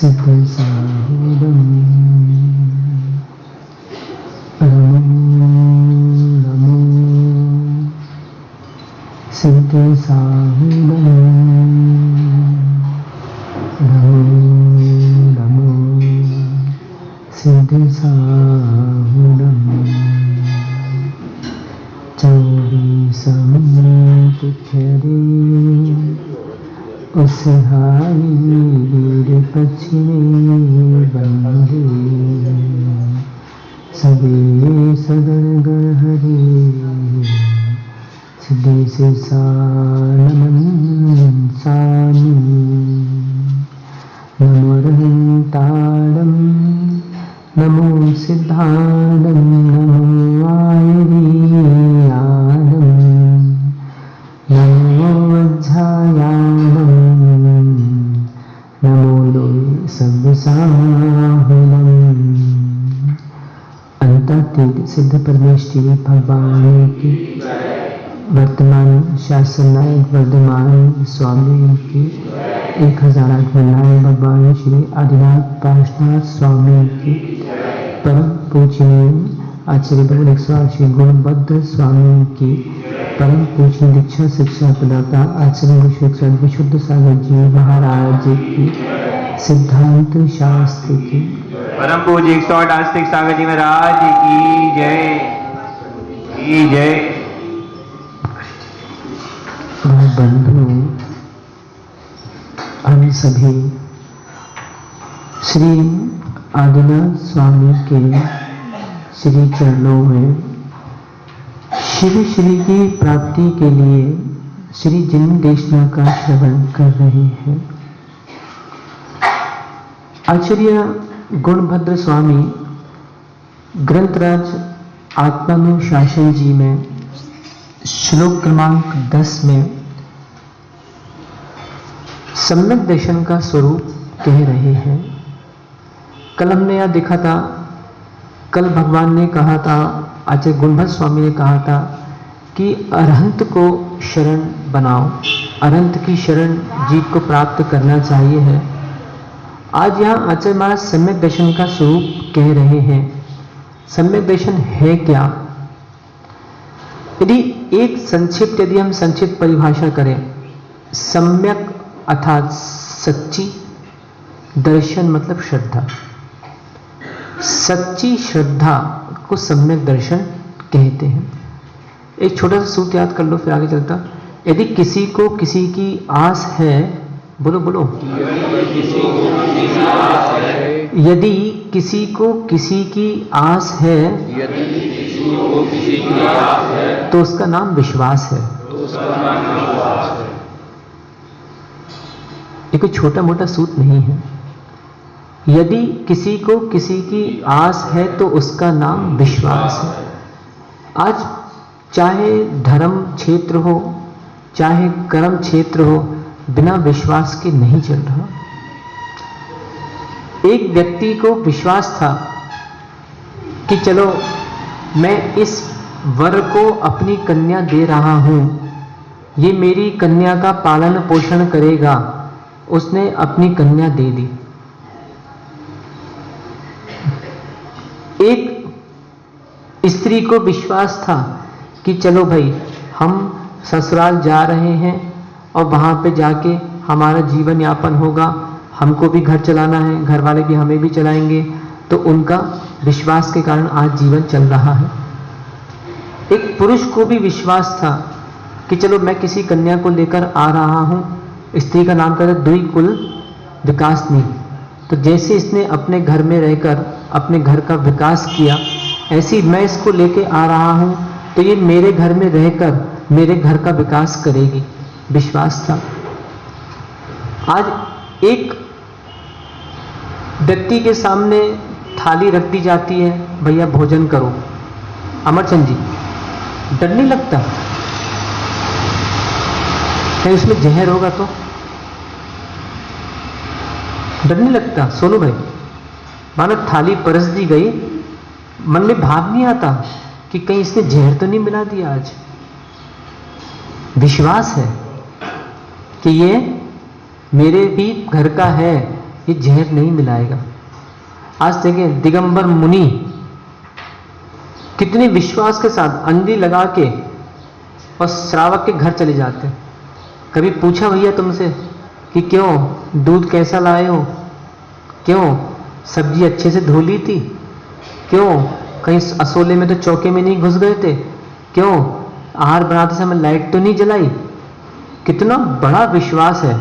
सिद्धसाहुरं नमो सिद्धसाहुरं नमो सिद्धसाहुरं चौबीसमूर्तिखरे उसहारी वीर पश्चिमे बंदे सबे सदर गहरे सिद्धि से नमन सामी नमो रहंतारं नमो सिद्धारं नमो आयुर्यानं नमो वज्रायानं नमो लोय सर्वसाहुरं। अंततीत सिद्ध परमेश्वरी भगवान की वर्तमान शासन नायक वर्धमान स्वामी की 1008 वंदनाएं भगवान श्री आदिनाथ पार्श्वनाथ स्वामी की परम पूजनीय आचार्य भगवान 108 गुणबद्ध स्वामी की परम पूजनीय दीक्षा शिक्षा प्रदाता आचार्य विशुद्ध सागर जी महाराज की सिद्धांत शास्त्र की परम पूज्य 108 आस्तिक सागर जी महाराज की जय की जय। बंधु, हम सभी श्री आदिनाथ स्वामी के श्री चरणों में शिव श्री की प्राप्ति के लिए श्री जन्म देशना का श्रवण कर रहे हैं। आचार्य गुणभद्र स्वामी ग्रंथराज आत्मानुशासन जी में श्लोक क्रमांक 10 में सम्यक दर्शन का स्वरूप कह रहे हैं। कल हमने यह देखा था, कल भगवान ने कहा था, आचार्य गुणभद्र स्वामी ने कहा था कि अरहंत को शरण बनाओ, अरहंत की शरण जीव को प्राप्त करना चाहिए है। आज यहाँ आचार्य महाराज सम्यक दर्शन का स्वरूप कह रहे हैं। सम्यक दर्शन है क्या? यदि हम संक्षिप्त परिभाषा करें, सम्यक अर्थात सच्ची, दर्शन मतलब श्रद्धा, सच्ची श्रद्धा को सम्यक दर्शन कहते हैं। एक छोटा सा सूत्र याद कर लो, फिर आगे चलता। यदि किसी को किसी की आस है, बोलो बोलो, यदि किसी को किसी की आस है तो उसका नाम विश्वास है। ये कोई छोटा मोटा सूत्र नहीं है। यदि किसी को किसी की आस है तो उसका नाम विश्वास है। आज चाहे धर्म क्षेत्र हो, चाहे कर्म क्षेत्र हो, बिना विश्वास के नहीं चल रहा। एक व्यक्ति को विश्वास था कि चलो मैं इस वर को अपनी कन्या दे रहा हूं, ये मेरी कन्या का पालन पोषण करेगा। उसने अपनी कन्या दे दी। एक स्त्री को विश्वास था कि चलो भाई हम ससुराल जा रहे हैं और वहां पे जाके हमारा जीवन यापन होगा, हमको भी घर चलाना है, घर वाले भी हमें भी चलाएंगे, तो उनका विश्वास के कारण आज जीवन चल रहा है। एक पुरुष को भी विश्वास था कि चलो मैं किसी कन्या को लेकर आ रहा हूं, स्त्री का नाम कहते द्विकुल विकासनी। तो जैसे इसने अपने घर में रहकर अपने घर का विकास किया, ऐसी मैं इसको लेके आ रहा हूं तो ये मेरे घर में रहकर मेरे घर का विकास करेगी, विश्वास था। आज एक व्यक्ति के सामने थाली रख दी जाती है, भैया भोजन करो। अमरचंद जी, डर नहीं लगता कहीं उसमें जहर होगा तो? डर नहीं लगता? सोनू भाई, मानो थाली परस दी गई, मन में भाव नहीं आता कि कहीं इसने जहर तो नहीं मिला दिया। आज विश्वास है कि ये मेरे भी घर का है, ये जहर नहीं मिलाएगा। आज देखें दिगंबर मुनि कितने विश्वास के साथ अंधी लगा के और श्रावक के घर चले जाते हैं। कभी पूछा भैया तुमसे कि क्यों दूध कैसा लाए हो, क्यों सब्जी अच्छे से धो ली थी, क्यों कहीं असोले में तो चौके में नहीं घुस गए थे, क्यों आहार बनाते समय लाइट तो नहीं जलाई। कितना बड़ा विश्वास है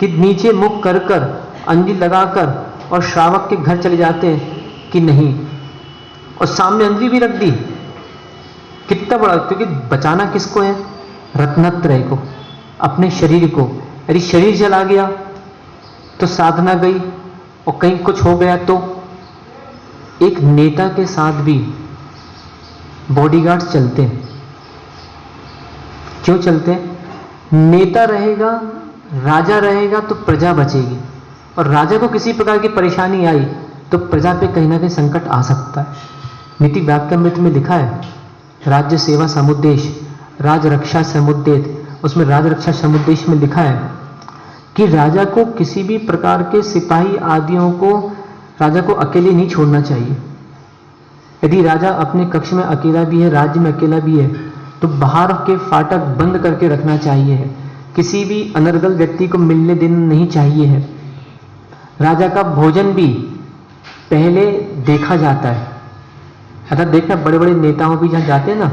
कि नीचे मुख कर कर अंधी लगाकर और श्रावक के घर चले जाते हैं कि नहीं, और सामने अंधी भी रख दी। कितना बड़ा, क्योंकि बचाना किसको है? रत्नत्रय को, अपने शरीर को। यदि शरीर जला गया तो साधना गई, और कहीं कुछ हो गया तो। एक नेता के साथ भी बॉडीगार्ड्स चलते हैं। क्यों चलते हैं? नेता रहेगा, राजा रहेगा तो प्रजा बचेगी, और राजा को किसी प्रकार की परेशानी आई तो प्रजा पे कहीं ना कहीं संकट आ सकता है। नीति वाक्यामृत में लिखा है राज्य सेवा समुद्देश राज रक्षा समुद्देत, उसमें राज रक्षा समुद्देश में लिखा है कि राजा को किसी भी प्रकार के सिपाही आदियों को राजा को अकेले नहीं छोड़ना चाहिए। यदि राजा अपने कक्ष में अकेला भी है, राज्य में अकेला भी है, तो बाहर के फाटक बंद करके रखना चाहिए है। किसी भी अनर्गल व्यक्ति को मिलने देना नहीं चाहिए है। राजा का भोजन भी पहले देखा जाता है। अगर देखना बड़े बड़े नेताओं भी जहाँ जाते हैं ना,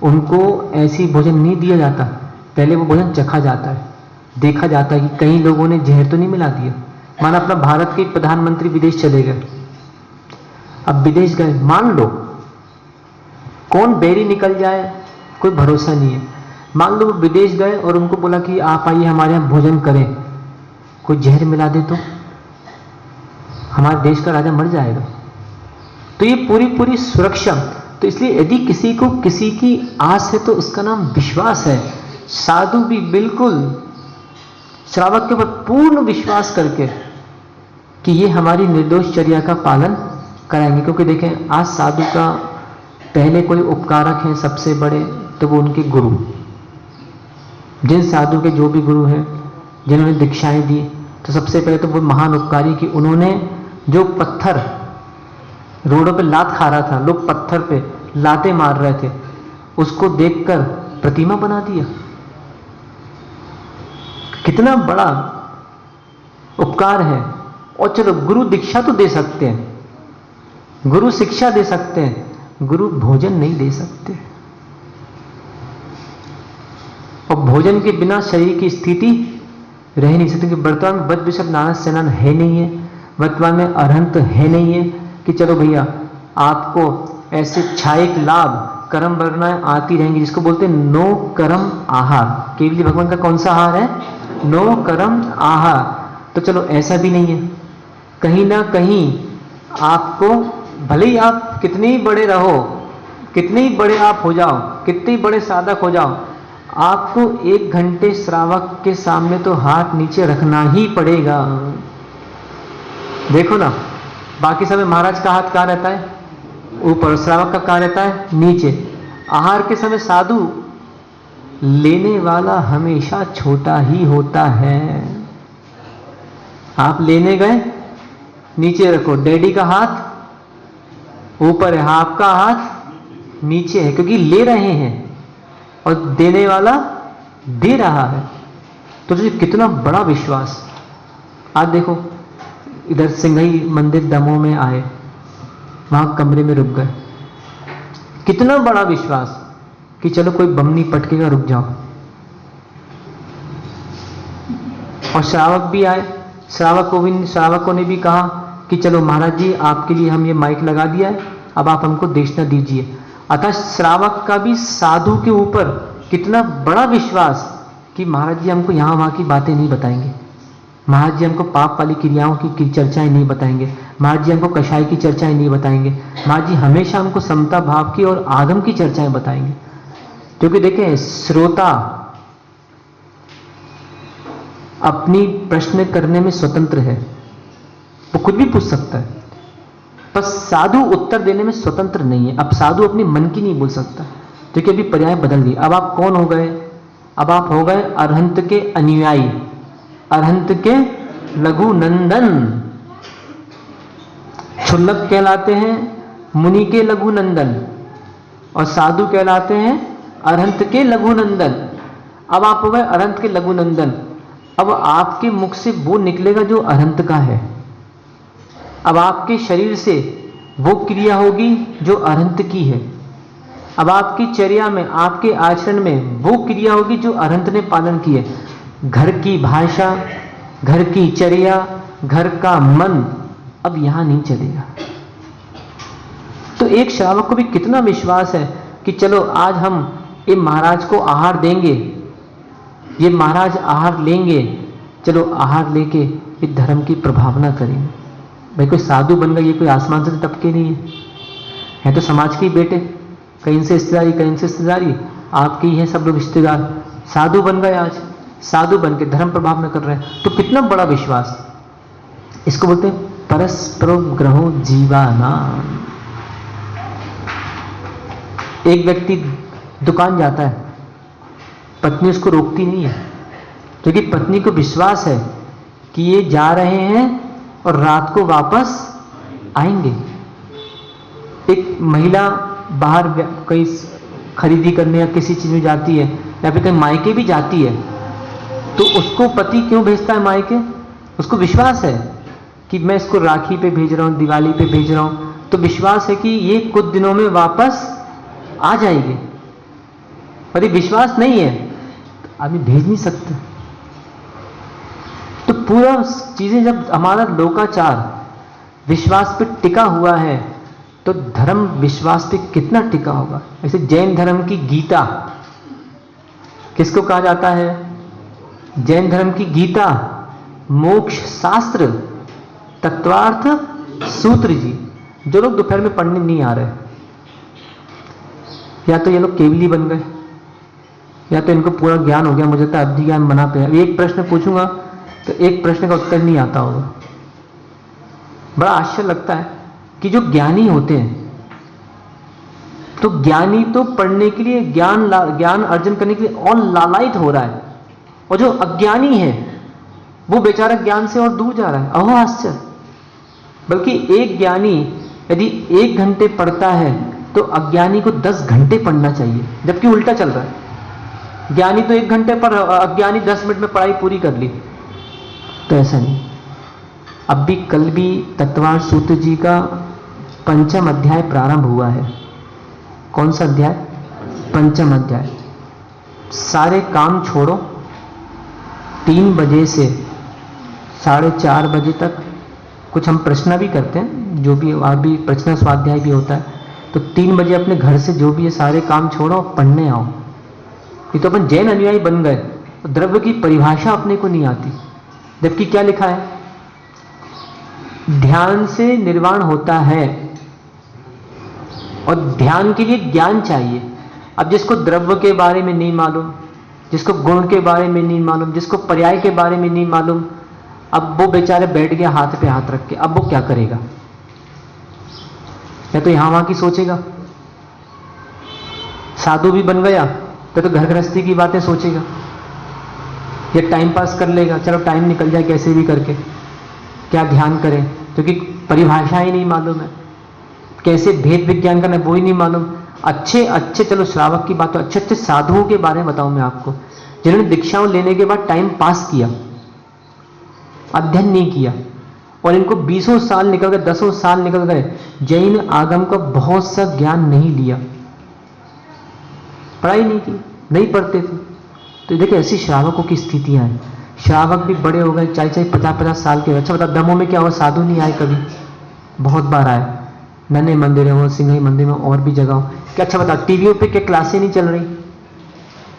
उनको ऐसी भोजन नहीं दिया जाता, पहले वो भोजन चखा जाता है, देखा जाता है कि कई लोगों ने जहर तो नहीं मिला दिया। माना अपना भारत के प्रधानमंत्री विदेश चले गए, अब विदेश गए, मान लो कौन बैरी निकल जाए कोई भरोसा नहीं है। मान लो वो विदेश गए और उनको बोला कि आप आइए हमारे यहाँ भोजन करें, कोई जहर मिला दे तो हमारे देश का राजा मर जाएगा। तो ये पूरी पूरी सुरक्षा। तो इसलिए यदि किसी को किसी की आस है तो उसका नाम विश्वास है। साधु भी बिल्कुल श्रावक के ऊपर पूर्ण विश्वास करके कि ये हमारी निर्दोष चर्या का पालन कराएंगे। क्योंकि देखें आज साधु का पहले कोई उपकारक हैं सबसे बड़े, तो वो उनके गुरु। जिन साधु के जो भी गुरु हैं जिन्होंने दीक्षाएं दी, तो सबसे पहले तो वो महान उपकारी कि उन्होंने जो पत्थर रोडों पे लात खा रहा था, लोग पत्थर पे लाते मार रहे थे, उसको देखकर प्रतिमा बना दिया। कितना बड़ा उपकार है। और चलो गुरु दीक्षा तो दे सकते हैं, गुरु शिक्षा दे सकते हैं, गुरु भोजन नहीं दे सकते। और भोजन के बिना शरीर की स्थिति रह नहीं सकती। कि वर्तमान में बद विषद नाना सेनान है नहीं है, वर्तमान में अरहंत है नहीं है कि चलो भैया आपको ऐसे छायक लाभ कर्म वरनाएं आती रहेंगी, जिसको बोलते हैं नो कर्म आहार। केवली भगवान का कौन सा आहार है? नो कर्म आहार। तो चलो ऐसा भी नहीं है। कहीं ना कहीं आपको भले ही आप कितने ही बड़े रहो, कितने ही बड़े आप हो जाओ, कितने ही बड़े साधक हो जाओ, आपको 1 घंटे श्रावक के सामने तो हाथ नीचे रखना ही पड़ेगा। देखो ना, बाकी समय महाराज का हाथ कहाँ रहता है? ऊपर। श्रावक का कहाँ रहता है? नीचे। आहार के समय साधु लेने वाला हमेशा छोटा ही होता है। आप लेने गए, नीचे रखो, डैडी का हाथ ऊपर है, आपका हाथ नीचे है, क्योंकि ले रहे हैं और देने वाला दे रहा है। तो कितना बड़ा विश्वास। आज देखो इधर सिंघई मंदिर दमोह में आए, वहां कमरे में रुक गए, कितना बड़ा विश्वास कि चलो कोई बम नहीं पटकेगा, रुक जाओ। और श्रावक भी आए, श्रावकों ने भी कहा कि चलो महाराज जी आपके लिए हम ये माइक लगा दिया है, अब आप हमको दक्षिणा दीजिए। अतः श्रावक का भी साधु के ऊपर कितना बड़ा विश्वास कि महाराज जी हमको यहाँ वहाँ की बातें नहीं बताएंगे, महाराज जी हमको पाप वाली क्रियाओं की चर्चाएं नहीं बताएंगे, महाराज जी हमको कषाय की चर्चाएं नहीं बताएंगे, महाराज जी हमेशा हमको समता भाव की और आगम की चर्चाएं बताएंगे। क्योंकि देखें श्रोता अपनी प्रश्न करने में स्वतंत्र है, वो खुद भी पूछ सकता है, पर साधु उत्तर देने में स्वतंत्र नहीं है। अब साधु अपने मन की नहीं बोल सकता, क्योंकि अभी पर्याय बदल गई। अब आप कौन हो गए? अब आप हो गए अरहंत के अनुयायी, अरहंत के लघु नंदन। क्षुल्लक कहलाते हैं मुनि के लघु नंदन और साधु कहलाते हैं अरहंत के लघु नंदन। अब आप हो गए अरहंत के लघु नंदन। अब आपके मुख से वो निकलेगा जो अरहंत का है। अब आपके शरीर से वो क्रिया होगी जो अरहंत की है। अब आपकी चर्या में, आपके आचरण में वो क्रिया होगी जो अरहंत ने पालन की है। घर की भाषा, घर की चर्या, घर का मन अब यहां नहीं चलेगा। तो एक श्रावक को भी कितना विश्वास है कि चलो आज हम ये महाराज को आहार देंगे, ये महाराज आहार लेंगे, चलो आहार लेके ये धर्म की प्रभावना करेंगे। भाई कोई साधु बन गए, ये कोई आसमान से टपके नहीं है तो समाज के ही बेटे, कहीं से रिश्तेदारी, कहीं से रिश्तेदारी, आपके ही है सब लोग रिश्तेदार। साधु बन गए, आज साधु बन के धर्म प्रभाव में कर रहे हैं, तो कितना बड़ा विश्वास। इसको बोलते हैं परस्परो ग्रहो जीवाना। एक व्यक्ति दुकान जाता है, पत्नी उसको रोकती नहीं है, क्योंकि पत्नी को विश्वास है कि ये जा रहे हैं और रात को वापस आएंगे। एक महिला बाहर कहीं खरीदी करने या किसी चीज में जाती है या फिर कहीं मायके भी जाती है, तो उसको पति क्यों भेजता है मायके? उसको विश्वास है कि मैं इसको राखी पे भेज रहा हूं, दिवाली पे भेज रहा हूं, तो विश्वास है कि ये कुछ दिनों में वापस आ जाएंगे। पर ये विश्वास नहीं है तो आदमी भेज नहीं सकते। तो पूरा चीजें जब हमारा लोकाचार विश्वास पे टिका हुआ है तो धर्म विश्वास पे कितना टिका होगा। ऐसे जैन धर्म की गीता किसको कहा जाता है? जैन धर्म की गीता मोक्ष शास्त्र तत्वार्थ सूत्र जी। जो लोग दोपहर में पढ़ने नहीं आ रहे, या तो ये लोग केवली बन गए या तो इनको पूरा ज्ञान हो गया, मुझे तो अवधि ज्ञान बना पे। एक प्रश्न पूछूंगा तो एक प्रश्न का उत्तर नहीं आता होगा। बड़ा आश्चर्य लगता है कि जो ज्ञानी होते हैं, तो ज्ञानी तो पढ़ने के लिए, ज्ञान अर्जन करने के लिए और लालायित हो रहा है, और जो अज्ञानी है वो बेचारा ज्ञान से और दूर जा रहा है। अहो आश्चर्य। बल्कि एक ज्ञानी यदि 1 घंटे पढ़ता है तो अज्ञानी को 10 घंटे पढ़ना चाहिए, जबकि उल्टा चल रहा है। ज्ञानी तो 1 घंटे पर, अज्ञानी 10 मिनट में पढ़ाई पूरी कर ली। तो ऐसा नहीं। अब भी कल भी तत्वार्थ सूत्र जी का 5वां अध्याय प्रारंभ हुआ है। कौन सा अध्याय? 5वां अध्याय। सारे काम छोड़ो, 3 बजे से 4:30 बजे तक कुछ हम प्रश्न भी करते हैं, जो भी और भी प्रश्न स्वाध्याय भी होता है। तो 3 बजे अपने घर से जो भी है सारे काम छोड़ो, पढ़ने आओ। ये तो अपन जैन अनुयायी बन गए, द्रव्य की परिभाषा अपने को नहीं आती। जबकि क्या लिखा है? ध्यान से निर्वाण होता है और ध्यान के लिए ज्ञान चाहिए। अब जिसको द्रव्य के बारे में नहीं मालूम, जिसको गुण के बारे में नहीं मालूम, जिसको पर्याय के बारे में नहीं मालूम, अब वो बेचारे बैठ गया हाथ पे हाथ रख के। अब वो क्या करेगा? या तो यहां वहां की सोचेगा, साधु भी बन गया तो घर गृहस्थी की बातें सोचेगा, या टाइम पास कर लेगा, चलो टाइम निकल जाए कैसे भी करके, क्या ध्यान करें, क्योंकि परिभाषा ही नहीं मालूम है, कैसे भेद विज्ञान करना वो ही नहीं मालूम। अच्छे अच्छे, चलो श्रावक की बात, तो अच्छे अच्छे साधुओं के बारे में बताऊं मैं आपको, जिन्होंने दीक्षाओं लेने के बाद टाइम पास किया, अध्ययन नहीं किया, और इनको 20 साल निकल गए, 10 साल निकल गए, जैन आगम का बहुत सा ज्ञान नहीं लिया, पढ़ाई नहीं की, नहीं पढ़ते थे। तो देखिए ऐसी श्रावकों की स्थितियां हैं। श्रावक भी बड़े हो गए, 40-50 साल के। अच्छा बता, दमों में क्या हुआ? साधु नहीं आए कभी? बहुत बार आए, नन्हे मंदिर हो, सिंघई मंदिर में, और भी जगह हो। क्या अच्छा बता, टीवियों पे क्या क्लासें नहीं चल रही,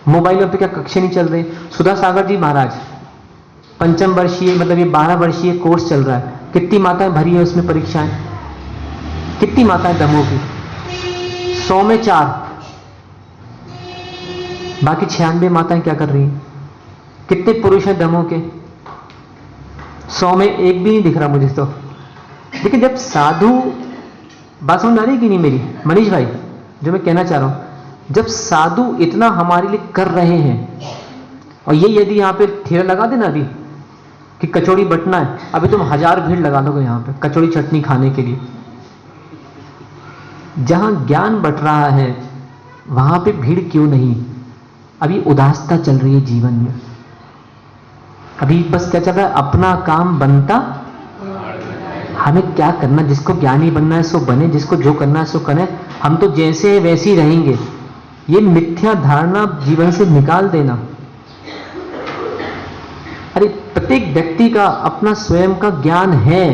मोबाइलों पे क्या कक्षे नहीं चल रही? सुधा सागर जी महाराज 5म वर्षीय, मतलब ये 12 वर्षीय कोर्स चल रहा है। कितनी माताएं भरी है उसमें परीक्षाएं? कितनी माताएं दमों की? 100 में 4, बाकी 96 माताएं क्या कर रही हैं? कितने पुरुष हैं दमों के? 100 में 1 भी नहीं दिख रहा मुझे तो। लेकिन जब साधु, बात समझ आ रही कि नहीं मेरी मनीष भाई, जो मैं कहना चाह रहा हूं, जब साधु इतना हमारे लिए कर रहे हैं, और ये यदि यहां पे ठेला लगा देना अभी कि कचौड़ी बंटना है, अभी तुम 1000 भीड़ लगा लोगे यहाँ पे कचौड़ी चटनी खाने के लिए। जहां ज्ञान बट रहा है वहां पे भीड़ क्यों नहीं? अभी उदासता चल रही है जीवन में, अभी बस क्या चल रहा है, अपना काम बनता, हमें क्या करना, जिसको ज्ञानी बनना है सो बने, जिसको जो करना है सो करे, हम तो जैसे है वैसे ही रहेंगे। ये मिथ्या धारणा जीवन से निकाल देना। अरे प्रत्येक व्यक्ति का अपना स्वयं का ज्ञान है,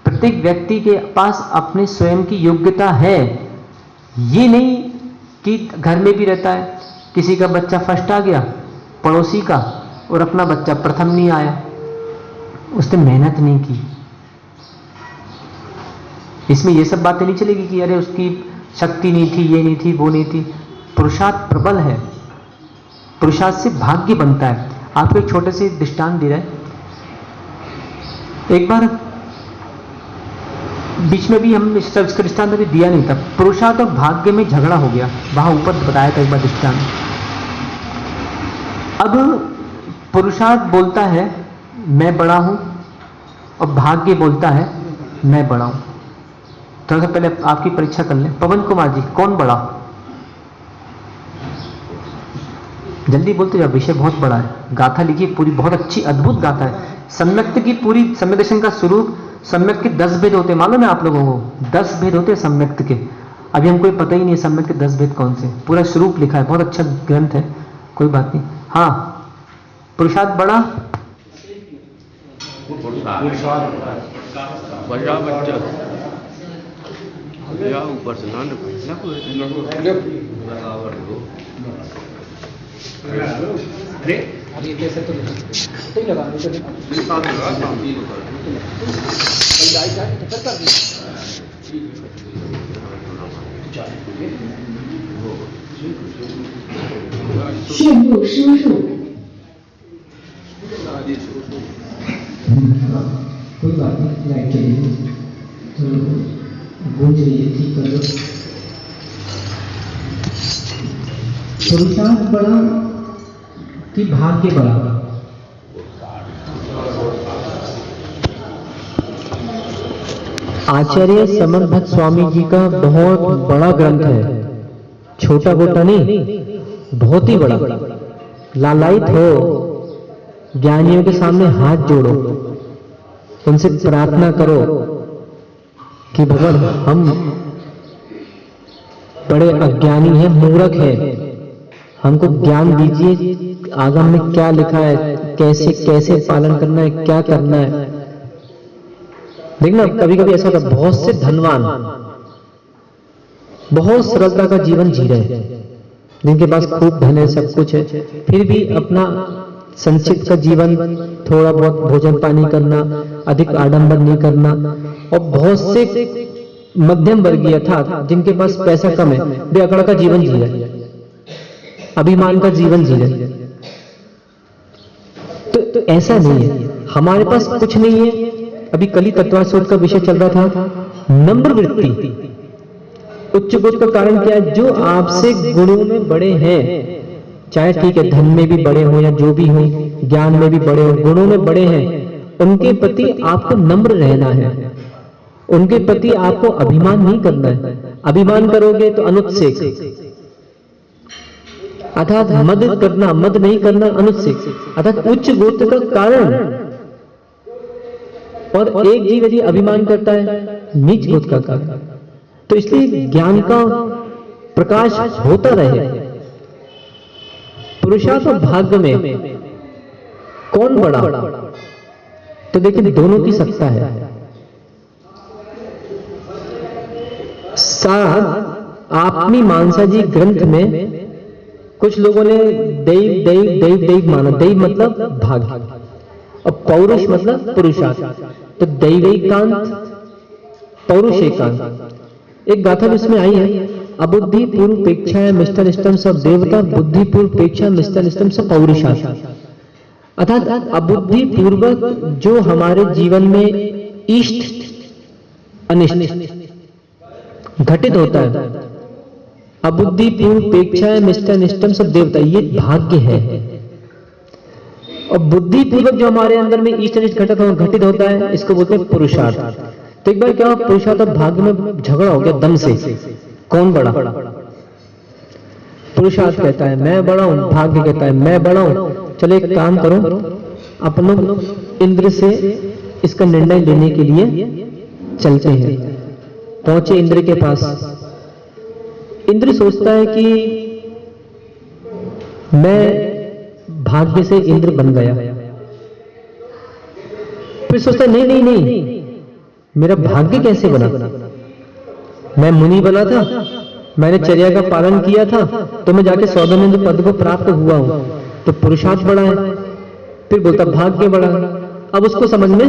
प्रत्येक व्यक्ति के पास अपने स्वयं की योग्यता है। ये नहीं कि घर में भी रहता है, किसी का बच्चा फर्स्ट आ गया पड़ोसी का और अपना बच्चा प्रथम नहीं आया, उसने मेहनत नहीं की। इसमें ये सब बातें नहीं चलेगी कि अरे उसकी शक्ति नहीं थी, ये नहीं थी, वो नहीं थी। पुरुषार्थ प्रबल है, पुरुषार्थ से भाग्य बनता है। आपको एक छोटे से दृष्टांत दे रहा है। एक बार बीच में भी हम इसका दृष्टांत अभी दिया नहीं था, पुरुषार्थ और भाग्य में झगड़ा हो गया, वहां ऊपर बताया था एक बार दृष्टांत। अब पुरुषार्थ बोलता है मैं बड़ा हूं और भाग्य बोलता है मैं बड़ा हूं। थोड़ा सा पहले आपकी परीक्षा कर लें। पवन कुमार जी, कौन बड़ा? जल्दी बोलते जाओ, विषय बहुत बड़ा है। गाथा लिखी पूरी, बहुत अच्छी अद्भुत गाथा है। सम्यक्त की पूरी, सम्यक दर्शन का स्वरूप, सम्यक के 10 भेद होते हैं, मालूम है आप लोगों को? 10 भेद होते हैं सम्यक्त के। अभी हमको पता ही नहीं है सम्यक के 10 भेद कौन से। पूरा स्वरूप लिखा है, बहुत अच्छा ग्रंथ है, कोई बात नहीं। हाँ, पुरुषार्थ बड़ा, ऊपर से कोई बात नहीं, लाइट चलेगी तो गूंज रही है, ठीक कर लो। पुरुषार्थ बड़ा कि भाग्य बड़ा? आचार्य समर्थ भट्ट स्वामी जी का बहुत बड़ा ग्रंथ है, छोटा गोटा नहीं, बहुत ही बड़ा। लालायित हो, ज्ञानियों के सामने हाथ जोड़ो, उनसे प्रार्थना करो कि भगवान हम बड़े अज्ञानी हैं, मूर्ख हैं, हमको ज्ञान दीजिए, आगम में क्या लिखा है, कैसे कैसे पालन करना है, क्या करना है। देखना कभी कभी ऐसा होता है, बहुत से धनवान बहुत सरलता का जीवन जी रहे हैं, जिनके पास खूब धन है, सब कुछ है, फिर भी अपना संचित का जीवन, थोड़ा बहुत भोजन पानी करना, अधिक आडंबर नहीं करना। और बहुत से मध्यम वर्गीय था जिनके पास पैसा कम है, वे अकड़ का जीवन जी रहे, अभिमान का जीवन जी रहे। तो ऐसा नहीं है, हमारे पास कुछ नहीं है। अभी कली तत्वाशोध का विषय चल रहा था, नम्र वृत्ति। उच्च बोध का कारण क्या है? जो आपसे गुणों में बड़े हैं, चाहे ठीक है धन में भी बड़े हो या जो भी हो, ज्ञान में भी बड़े हो, गुणों में बड़े हैं, उनके प्रति आपको नम्र रहना है, उनके प्रति आपको अभिमान नहीं करना है। अभिमान करोगे तो अनुत्सेक, अर्थात मद करना, मद नहीं करना अनुत्सेक, अर्थात उच्च गोत्र का कारण। और एक जीव यदि अभिमान करता है नीच गोत्र का कारण, तो इसलिए ज्ञान का प्रकाश होता रहे। पुरुषार्थ और भाग्य में कौन बड़ा? तो देखिए दोनों की सत्ता है। साथ आपनी मानसा जी ग्रंथ में कुछ लोगों ने दैव दैव दैव दैव माना। दैव मतलब भाग्य और पौरुष मतलब पुरुषार्थ। तो दैवैकांत, पौरुषेकांत। एक गाथा भी इसमें आई है, अबुद्धि पूर्वपेक्षा मिष्टनिष्टम सब देवता, बुद्धि पूर्वपेक्षा मिष्टनिष्टम सब पौरुषार्थ। अर्थात अबुद्धि पूर्वक जो हमारे जीवन में इष्ट अनिष्ट घटित होता है, अबुद्धि पूर्वपेक्षा मिष्टनिष्टम सब देवता, ये भाग्य है। और बुद्धिपूर्वक जो हमारे अंदर में ईष्ट अनिष्ट घटित होता है, इसको बोलते हैं पुरुषार्थ। तो एक बार क्या हुआ, पुरुषार्थ और भाग्य में झगड़ा हो गया दम से, कौन बड़ा? पुरुषार्थ कहता है मैं बड़ा हूं, भाग्य कहता है मैं बड़ा हूं। चलो एक काम करो, अपन लोग इंद्र से इसका निर्णय लेने के लिए चलते हैं। पहुंचे इंद्र के पास। इंद्र सोचता है कि मैं भाग्य से इंद्र बन गया, फिर सोचता नहीं नहीं नहीं, मेरा भाग्य कैसे बना? मैं मुनि बना था, मैंने चर्या का पालन किया था, तो मैं जाके सौदामिंद्र पद को प्राप्त हुआ हूं, तो पुरुषार्थ बड़ा है। फिर बोलता भाग्य बड़ा है। अब उसको समझ में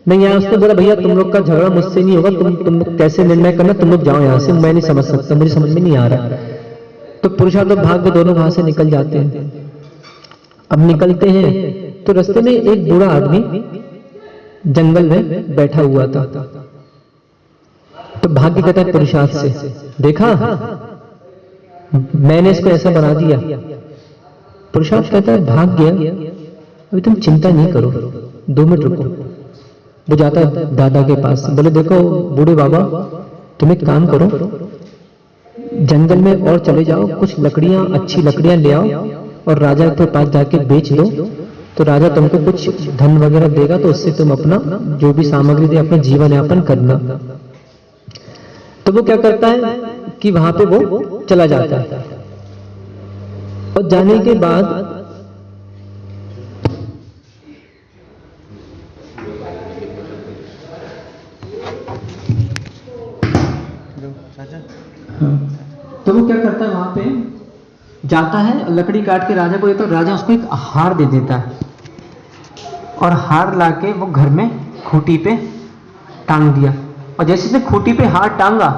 नहीं आया। उसने बोला भैया तुम लोग का झगड़ा मुझसे नहीं होगा, तुम लोग कैसे निर्णय करना, तुम लोग जाओ यहां से, मैं नहीं समझ सकता, मुझे समझ में नहीं आ रहा। तो पुरुषार्थ और भाग्य दोनों वहां से निकल जाते हैं। अब निकलते हैं तो रास्ते में एक बूढ़ा आदमी जंगल में बैठा हुआ था। तो भाग्य कहता है पुरुषार्थ से, देखा मैंने इसको ऐसा बना दिया। पुरुषार्थ कहता है भाग्य अभी तुम चिंता नहीं करो, 2 मिनट रुको। वो जाता है दादा के पास, बोले देखो बूढ़े बाबा तुम एक काम करो, जंगल में और चले जाओ, कुछ लकड़ियां, अच्छी लकड़ियां ले आओ और राजा के पास जाके बेच दो, तो राजा तुमको कुछ धन वगैरह देगा, तो उससे तुम अपना जो भी सामग्री दे अपना जीवन यापन करना। तो वो क्या करता है कि वहां पे वो चला जाता है और जाने के बाद तो वो क्या करता है, वहां पे जाता है, लकड़ी काट के राजा को देता है, राजा उसको एक हार दे देता है और हार लाके वो घर में खूंटी पे टांग दिया। और जैसे से खूंटी पे हार टांगा,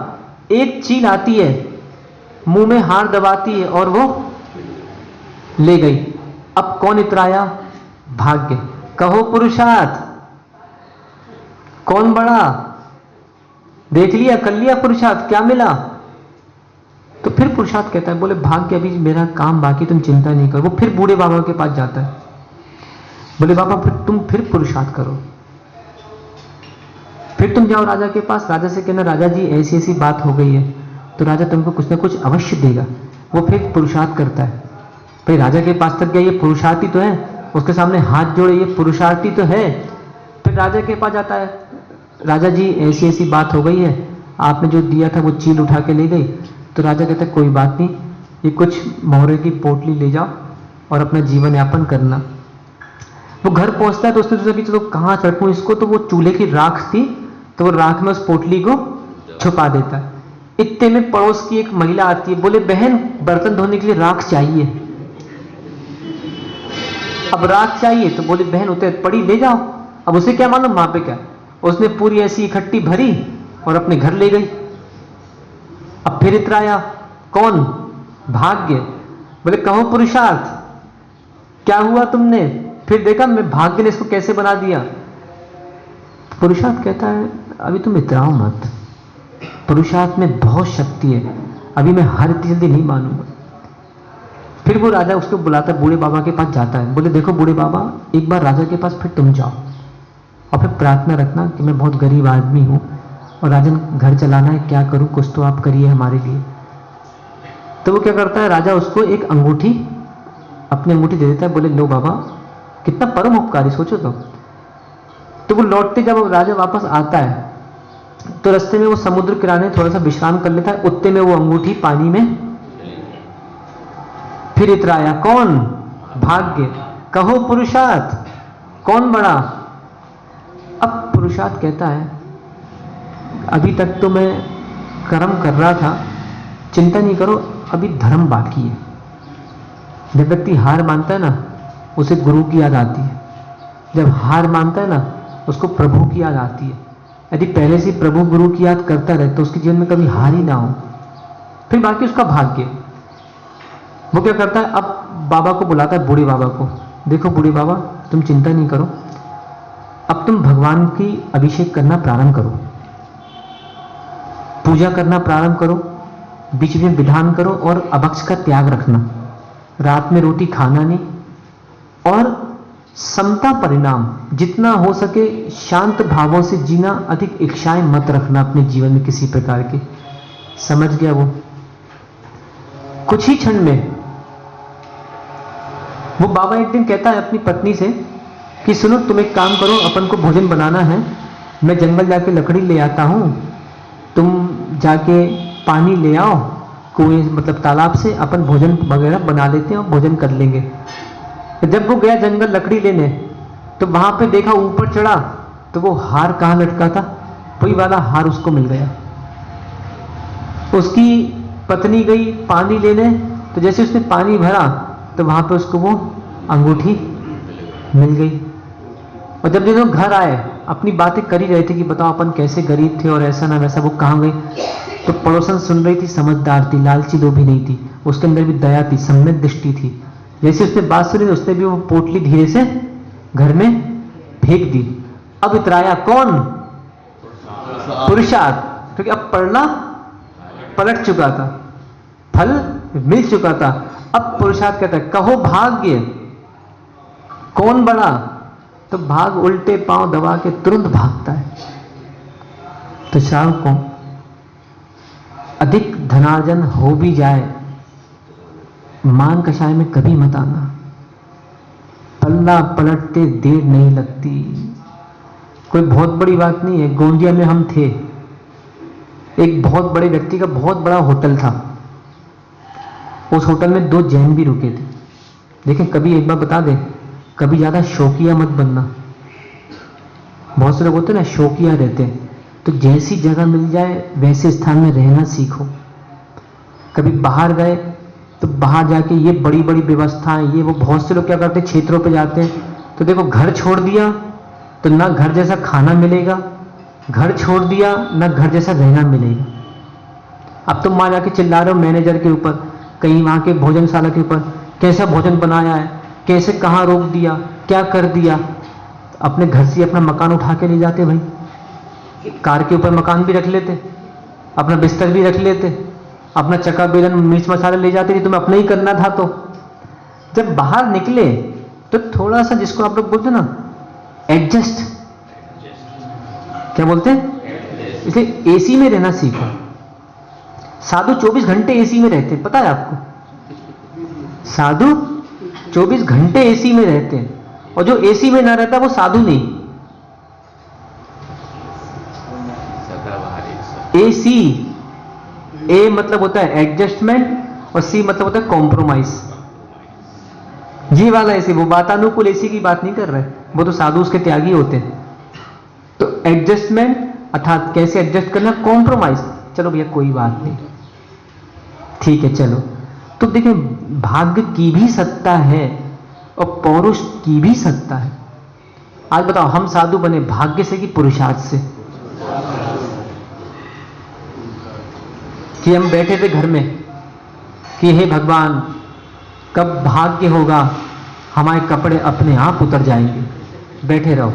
एक चील आती है, मुंह में हार दबाती है और वो ले गई। अब कौन इतराया? भाग्य। कहो पुरुषार्थ कौन बड़ा? देख लिया, कर लिया पुरुषार्थ, क्या मिला? तो फिर पुरुषार्थ कहता है, बोले भाग्य अभी मेरा काम बाकी, तुम चिंता नहीं करो। वो फिर बूढ़े बाबा के पास जाता है, बोले बाबा फिर पुरुषार्थ करो, फिर तुम जाओ राजा के पास, राजा से कहना राजा जी ऐसी ऐसी बात हो गई है, तो राजा तुमको कुछ ना कुछ अवश्य देगा। वो फिर पुरुषार्थ करता है, भाई राजा के पास तक गया, ये पुरुषार्थी तो है, उसके सामने हाथ जोड़े, ये पुरुषार्थी तो है। फिर राजा के पास जाता है, राजा जी ऐसी ऐसी बात हो गई है, आपने जो दिया था वो चील उठा के ले गई। तो राजा कहता है कोई बात नहीं, ये कुछ मोहरे की पोटली ले जाओ और अपना जीवन यापन करना। वो घर पहुंचता है तो उसने सोचा कि चलो कहाँ रखूं इसको, तो वो चूल्हे की राख थी, तो वो राख में उस पोटली को छुपा देता है। इतने में पड़ोस की एक महिला आती है, बोले बहन बर्तन धोने के लिए राख चाहिए। अब राख चाहिए तो बोले बहन उतरे पड़ी ले जाओ। अब उसे क्या मालूम वहां पे क्या, उसने पूरी ऐसी इकट्ठी भरी और अपने घर ले गई। अब फिर इतराया, कौन? भाग्य। बोले कहो पुरुषार्थ क्या हुआ तुमने? फिर देखा मैं भाग्य ने इसको कैसे बना दिया। पुरुषार्थ कहता है अभी तुम इतराओ मत, पुरुषार्थ में बहुत शक्ति है, अभी मैं हर जल्दी नहीं मानूंगा। फिर वो राजा उसको बुलाता है, बूढ़े बाबा के पास जाता है, बोले देखो बूढ़े बाबा एक बार राजा के पास फिर तुम जाओ और फिर प्रार्थना रखना कि मैं बहुत गरीब आदमी हूं और राजन घर चलाना है, क्या करूं, कुछ तो आप करिए हमारे लिए। तो वो क्या करता है, राजा उसको एक अंगूठी, अपनी अंगूठी दे देता है, बोले लो बाबा, कितना परम उपकारी, सोचो तो वो लौटते जब राजा वापस आता है तो रास्ते में वो समुद्र किनारे थोड़ा सा विश्राम कर लेता है, उतने में वो अंगूठी पानी में फिर इतराया, कौन? भाग्य। कहो पुरुषार्थ कौन बड़ा? अब पुरुषार्थ कहता है अभी तक तो मैं कर्म कर रहा था, चिंता नहीं करो, अभी धर्म बाकी है। जब व्यक्ति हार मानता है ना, उसे गुरु की याद आती है। जब हार मानता है ना, उसको प्रभु की याद आती है। यदि पहले से प्रभु गुरु की याद करता रहे तो उसके जीवन में कभी हार ही ना हो। फिर बाकी उसका भाग्य। वो क्या करता है, अब बाबा को बुलाता है, बूढ़े बाबा को, देखो बूढ़े बाबा तुम चिंता नहीं करो, अब तुम भगवान की अभिषेक करना प्रारंभ करो, पूजा करना प्रारंभ करो, बीच में विधान करो और अभक्ष का त्याग रखना, रात में रोटी खाना नहीं और समता परिणाम, जितना हो सके शांत भावों से जीना, अधिक इच्छाएं मत रखना अपने जीवन में किसी प्रकार की। समझ गया वो? कुछ ही क्षण में वो बाबा एक दिन कहता है अपनी पत्नी से कि सुनो, तुम एक काम करो, अपन को भोजन बनाना है, मैं जंगल जाके लकड़ी ले आता हूं, तुम जाके पानी ले आओ कुएं मतलब तालाब से, अपन भोजन वगैरह बना लेते हैं और भोजन कर लेंगे। जब वो गया जंगल लकड़ी लेने, तो वहां पे देखा, ऊपर चढ़ा तो वो हार कहाँ लटका था, वही वाला हार उसको मिल गया। उसकी पत्नी गई पानी लेने, तो जैसे उसने पानी भरा तो वहां पे उसको वो अंगूठी मिल गई। और जब वो घर आए, अपनी बातें कर ही रहे थे कि बताओ अपन कैसे गरीब थे और ऐसा ना वैसा, वो कहाँ गई, तो पड़ोसन सुन रही थी, समझदार थी, लालची लोभी नहीं थी, उसके अंदर भी दया थी, सम्यक दृष्टि थी। जैसे उसने बात सुनी, उसने भी वो पोटली धीरे से घर में फेंक दी। अब इतराया कौन? पुरुषार्थ, क्योंकि अब पड़ना पलट चुका था, फल मिल चुका था। अब पुरुषार्थ कहता है कहो भाग्य कौन बड़ा, तो भाग उल्टे पांव दबा के तुरंत भागता है। तो श्रावकों, अधिक धनार्जन हो भी जाए, मान कषाय में कभी मत आना, पल्ला पलटते देर नहीं लगती। कोई बहुत बड़ी बात नहीं है। गोंदिया में हम थे, एक बहुत बड़े व्यक्ति का बहुत बड़ा होटल था, उस होटल में 2 जैन भी रुके थे। देखें, कभी एक बार बता दें, कभी ज्यादा शौकिया मत बनना। बहुत से लोग होते हैं ना शौकिया रहते हैं, तो जैसी जगह मिल जाए वैसे स्थान में रहना सीखो। कभी बाहर गए तो बाहर जाके ये बड़ी बड़ी व्यवस्थाएं, ये वो, बहुत से लोग क्या करते हैं क्षेत्रों पे जाते हैं, तो देखो घर छोड़ दिया तो ना घर जैसा खाना मिलेगा, घर छोड़ दिया ना घर जैसा रहना मिलेगा। अब तुम वहां जाके चिल्ला रहे हो मैनेजर के ऊपर, कहीं वहां के भोजनशाला के ऊपर, कैसा भोजन बनाया है, कैसे कहाँ रोक दिया, क्या कर दिया। अपने घर से अपना मकान उठा के ले जाते भाई, कार के ऊपर मकान भी रख लेते, अपना बिस्तर भी रख लेते, अपना चक्का बेलन मिर्च मसाले ले जाते कि तुम्हें अपना ही करना था। तो जब बाहर निकले तो थोड़ा सा, जिसको आप लोग बोलते ना एडजस्ट, क्या बोलते हैं, इसलिए एसी में रहना सीखो। साधु 24 घंटे एसी में रहते हैं, पता है आपको? साधु 24 घंटे एसी में रहते हैं, और जो एसी में ना रहता वो साधु नहीं। एसी, ए मतलब होता है एडजस्टमेंट और सी मतलब होता है कॉम्प्रोमाइज। जी वाला एसी, वो वातानुकूल एसी की बात नहीं कर रहे, वो तो साधु उसके त्यागी होते हैं। तो एडजस्टमेंट अर्थात कैसे एडजस्ट करना, कॉम्प्रोमाइज। चलो भैया कोई बात नहीं, ठीक है चलो। तो देखिए, भाग्य की भी सत्ता है और पौरुष की भी सत्ता है। आज बताओ, हम साधु बने भाग्य से कि पुरुषार्थ से? कि हम बैठे थे घर में कि हे भगवान, कब भाग्य होगा हमारे कपड़े अपने आप उतर जाएंगे, बैठे रहो।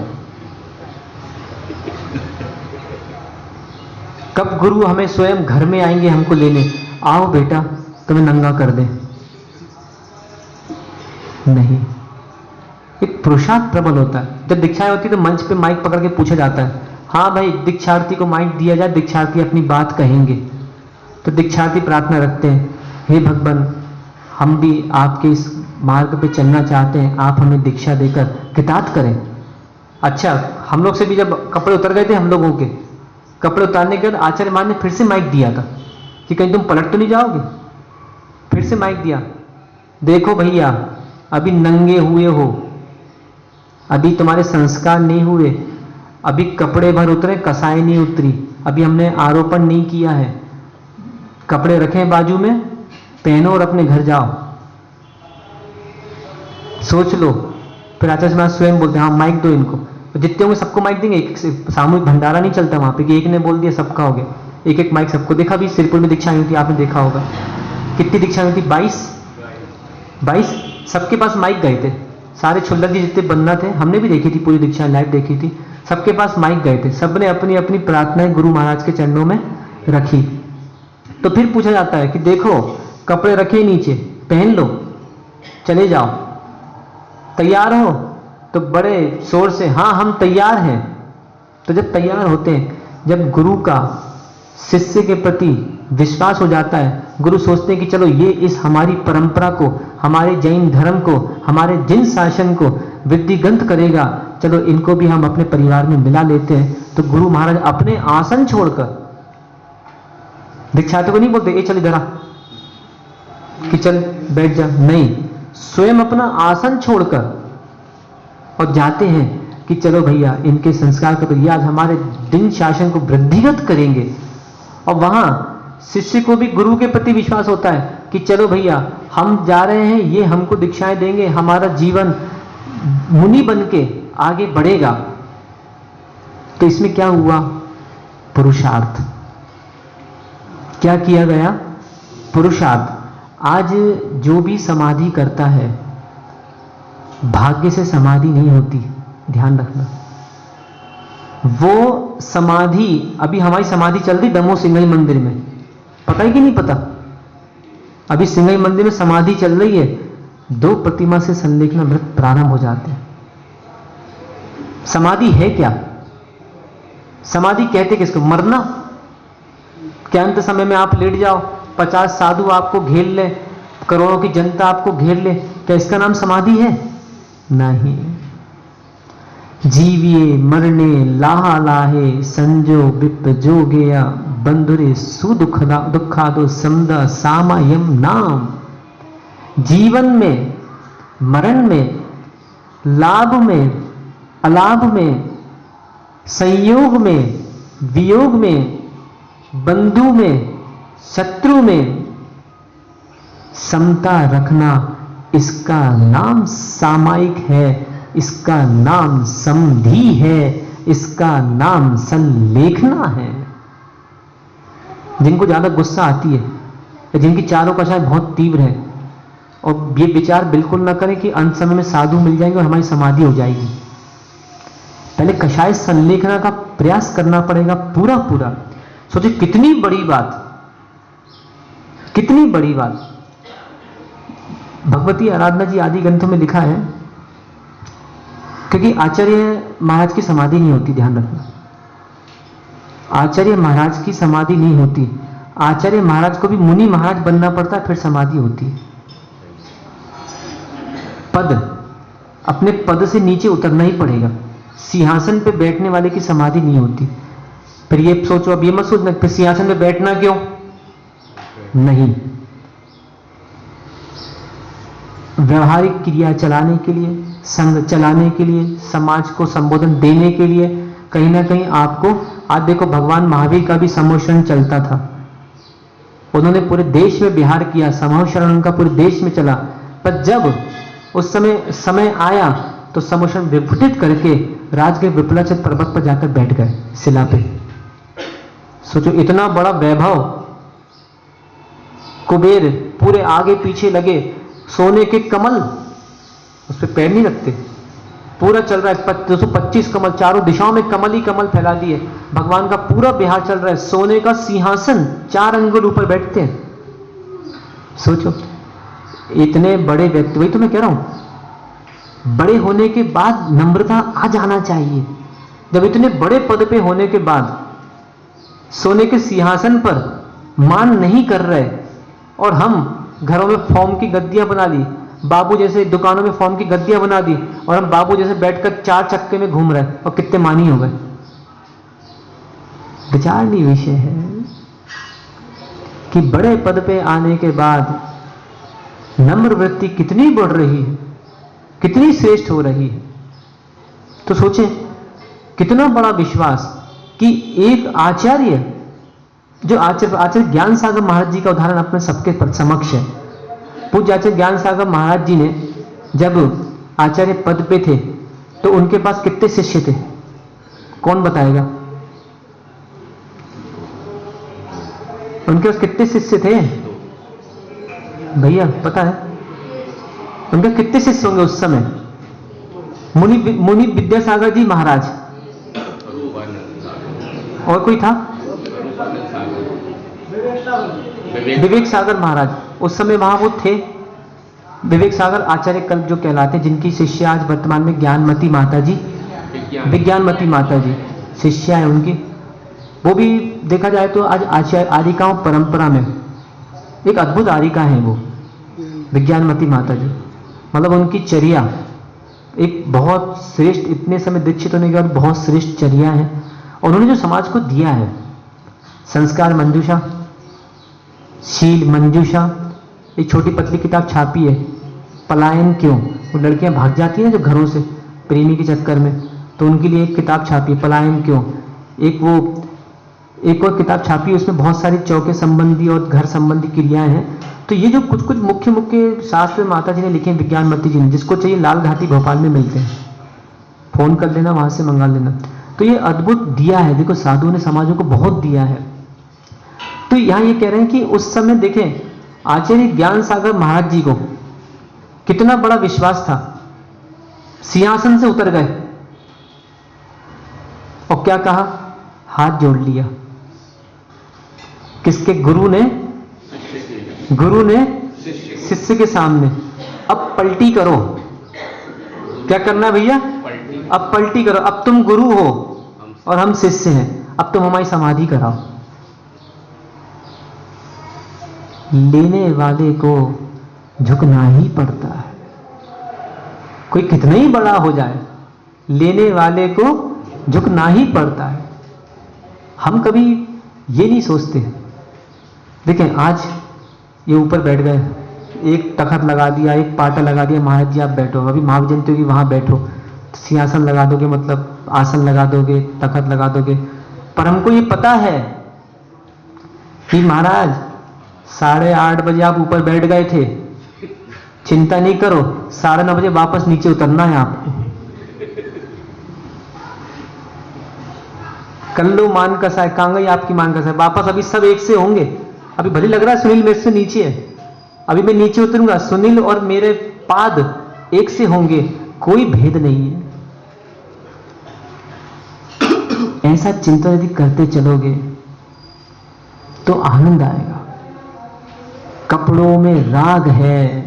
कब गुरु हमें स्वयं घर में आएंगे हमको लेने, आओ बेटा तुम्हें नंगा कर दे। नहीं, एक पुरुषार्थ प्रबल होता है। जब दीक्षाएं होती है तो मंच पे माइक पकड़ के पूछा जाता है, हाँ भाई दीक्षार्थी को माइक दिया जाए, दीक्षार्थी अपनी बात कहेंगे। तो दीक्षार्थी प्रार्थना रखते हैं, हे भगवान, हम भी आपके इस मार्ग पे चलना चाहते हैं, आप हमें दीक्षा देकर कृतार्थ करें। अच्छा, हम लोग से भी जब कपड़े उतर गए थे, हम लोगों के कपड़े उतारने के बाद आचार्य मान ने फिर से माइक दिया था कि कहीं तुम पलट तो नहीं जाओगे। फिर से माइक दिया, देखो भैया अभी नंगे हुए हो, अभी तुम्हारे संस्कार नहीं हुए, अभी कपड़े भर उतरे, कसाई नहीं उतरी, अभी हमने आरोपण नहीं किया है, कपड़े रखें बाजू में, पहनो और अपने घर जाओ, सोच लो। फिर आचार्य महाराज स्वयं बोलते हैं, हाँ माइक दो इनको। तो जितने होंगे सबको माइक देंगे, एक सामूहिक भंडारा नहीं चलता वहां पे कि एक ने बोल दिया सबका हो गया, एक एक माइक सबको। देखा भी सिरपुर में दीक्षा हुई थी, आपने देखा होगा, कितनी दीक्षा हुई थी, 22 सबके पास माइक गए थे, सारे छुल्लक जी जितने बन्ना थे, हमने भी देखी थी पूरी दीक्षा लाइव देखी थी, सबके पास माइक गए थे, सबने अपनी अपनी प्रार्थनाएं गुरु महाराज के चरणों में रखी। तो फिर पूछा जाता है कि देखो कपड़े रखे नीचे, पहन लो, चले जाओ, तैयार हो, तो बड़े शोर से हाँ हम तैयार हैं। तो जब तैयार होते हैं, जब गुरु का शिष्य के प्रति विश्वास हो जाता है, गुरु सोचते हैं कि चलो ये इस हमारी परंपरा को, हमारे जैन धर्म को, हमारे जिन शासन को वृद्धिगंत करेगा, चलो इनको भी हम अपने परिवार में मिला लेते हैं। तो गुरु महाराज अपने आसन छोड़कर, दीक्षार्थी को नहीं बोलते ए चल इधर आ कि चल बैठ जा, नहीं, स्वयं अपना आसन छोड़कर और जाते हैं कि चलो भैया इनके संस्कार को तो ये आज हमारे दिन शासन को वृद्धिगत करेंगे। और वहां शिष्य को भी गुरु के प्रति विश्वास होता है कि चलो भैया हम जा रहे हैं, ये हमको दीक्षाएं देंगे, हमारा जीवन मुनि बन के आगे बढ़ेगा। तो इसमें क्या हुआ? पुरुषार्थ। क्या किया गया? पुरुषार्थ। आज जो भी समाधि करता है, भाग्य से समाधि नहीं होती, ध्यान रखना। वो समाधि, अभी हमारी समाधि चल रही दमोह सिंगई मंदिर में, पता है कि नहीं पता? अभी सिंगई मंदिर में समाधि चल रही है, 2 प्रतिमा से संलेखना व्रत प्रारंभ हो जाते हैं। समाधि है क्या? समाधि कहते किसको? मरना। क्या अंत समय में आप लेट जाओ, 50 साधु आपको घेर ले, करोड़ों की जनता आपको घेर ले, क्या इसका नाम समाधि है? नहीं। जीविए मरने लाहा लाहे, संजो विप जो गया, बंधुरे सुदुखदा दुखादो समदा सामायम नाम। जीवन में, मरण में, लाभ में, अलाभ में, संयोग में, वियोग में, बंधु में, शत्रु में समता रखना, इसका नाम सामायिक है, इसका नाम समधि है, इसका नाम संलेखना है। जिनको ज्यादा गुस्सा आती है या जिनकी चारों कषाय बहुत तीव्र है, और ये विचार बिल्कुल ना करें कि अंत समय में साधु मिल जाएंगे और हमारी समाधि हो जाएगी। पहले कषाय संलेखना का प्रयास करना पड़ेगा पूरा पूरा। सोचिए कितनी बड़ी बात, कितनी बड़ी बात। भगवती आराधना जी आदि ग्रंथों में लिखा है, क्योंकि आचार्य महाराज की समाधि नहीं होती, ध्यान रखना, आचार्य महाराज की समाधि नहीं होती। आचार्य महाराज को भी मुनि महाराज बनना पड़ता है, फिर समाधि होती है। पद, अपने पद से नीचे उतरना ही पड़ेगा। सिंहासन पे बैठने वाले की समाधि नहीं होती। फिर ये सोचो, अब ये मत सोचना फिर सिंहासन पे बैठना क्यों, नहीं, व्यवहारिक क्रिया चलाने के लिए, संघ चलाने के लिए, समाज को संबोधन देने के लिए, कहीं ना कहीं आपको, आज देखो भगवान महावीर का भी समूह शरण चलता था, उन्होंने पूरे देश में विहार किया, समूह शरण उनका पूरे देश में चला। पर जब उस समय आया तो समूह शरण विघटित करके राजगीर विपलाचल पर्वत पर जाकर बैठ गए शिला पे। सोचो इतना बड़ा वैभव, कुबेर पूरे आगे पीछे लगे, सोने के कमल, उस पर पैर नहीं रखते, पूरा चल रहा है 225 कमल, चारों दिशाओं में कमल ही कमल फैला दिए, भगवान का पूरा विहार चल रहा है, सोने का सिंहासन 4 अंगुल ऊपर बैठते हैं। सोचो इतने बड़े व्यक्ति, वही तो मैं कह रहा हूं, बड़े होने के बाद नम्रता आ जाना चाहिए। जब इतने बड़े पद पे होने के बाद सोने के सिंहासन पर मान नहीं कर रहे, और हम घरों में फॉर्म की गद्दियां बना ली, बाबू जैसे दुकानों में फॉर्म की गद्दियां बना दी, और हम बाबू जैसे बैठकर 4 चक्के में घूम रहे, और कितने मानी हो गए। विचारणीय विषय है कि बड़े पद पे आने के बाद नम्र वृत्ति कितनी बढ़ रही है, कितनी श्रेष्ठ हो रही है। तो सोचें कितना बड़ा विश्वास कि एक आचार्य, जो आचार्य ज्ञान सागर महाराज जी का उदाहरण अपने सबके समक्ष है। पूज्य आचार्य ज्ञान सागर महाराज जी ने जब आचार्य पद पे थे तो उनके पास कितने शिष्य थे, कौन बताएगा? उनके पास कितने शिष्य थे भैया, पता है? उनके कितने शिष्य होंगे उस समय? मुनि विद्यासागर जी महाराज, और कोई था? विवेक सागर महाराज, उस समय वहां वो थे। विवेक सागर आचार्य कल्प जो कहलाते हैं, जिनकी शिष्या आज वर्तमान में ज्ञानमती माता जी, विज्ञानमती माता जी शिष्या है उनकी, वो भी देखा जाए तो आज आचार्य आरिकाओं परंपरा में एक अद्भुत आरिका है वो विज्ञानमती माता जी। मतलब उनकी चर्या एक बहुत श्रेष्ठ, इतने समय दीक्षित होने के बाद बहुत श्रेष्ठ चर्या है, और उन्होंने जो समाज को दिया है, संस्कार मंजूषा, शील मंजूषा, एक छोटी पतली किताब छापी है, पलायन क्यों, वो लड़कियां भाग जाती हैं जो घरों से प्रेमी के चक्कर में, तो उनके लिए एक किताब छापी है, पलायन क्यों। एक और किताब छापी है, उसमें बहुत सारी चौके संबंधी और घर संबंधी क्रियाएं हैं। तो ये जो कुछ कुछ मुख्य मुख्य शास्त्र माता जी ने लिखे हैं, विज्ञानमती जी ने, जिसको चाहिए लाल घाटी भोपाल में मिलते हैं, फोन कर लेना, वहां से मंगा लेना। तो ये अद्भुत दिया है, देखो साधुओं ने समाजों को बहुत दिया है। तो यहां ये कह रहे हैं कि उस समय देखें आचार्य ज्ञान सागर महाराज जी को कितना बड़ा विश्वास था, सिंहासन से उतर गए और क्या कहा, हाथ जोड़ लिया। किसके? गुरु ने शिष्य के सामने। अब पलटी करो, क्या करना है भैया? अब पलटी करो, अब तुम गुरु हो और हम शिष्य हैं, अब तुम हमारी समाधि कराओ। लेने वाले को झुकना ही पड़ता है, कोई कितना ही बड़ा हो जाए, लेने वाले को झुकना ही पड़ता है। हम कभी ये नहीं सोचते। देखें आज ये ऊपर बैठ गए, एक तखत लगा दिया, एक पाटा लगा दिया, महाराज जी आप बैठो, अभी महावीर जयंती होगी वहां बैठो, सिंहासन लगा दोगे, मतलब आसन लगा दोगे, तखत लगा दोगे, पर हमको ये पता है कि महाराज 8:30 बजे आप ऊपर बैठ गए थे, चिंता नहीं करो, 9:30 बजे वापस नीचे उतरना है आपको। कल्लू मान कसा है, कांगई आपकी मान कसा है, वापस अभी सब एक से होंगे। अभी भले लग रहा है सुनील मेरे से नीचे है, अभी मैं नीचे उतरूंगा, सुनील और मेरे पाद एक से होंगे, कोई भेद नहीं है। ऐसा चिंतन यदि करते चलोगे तो आनंद आएगा। कपड़ों में राग है,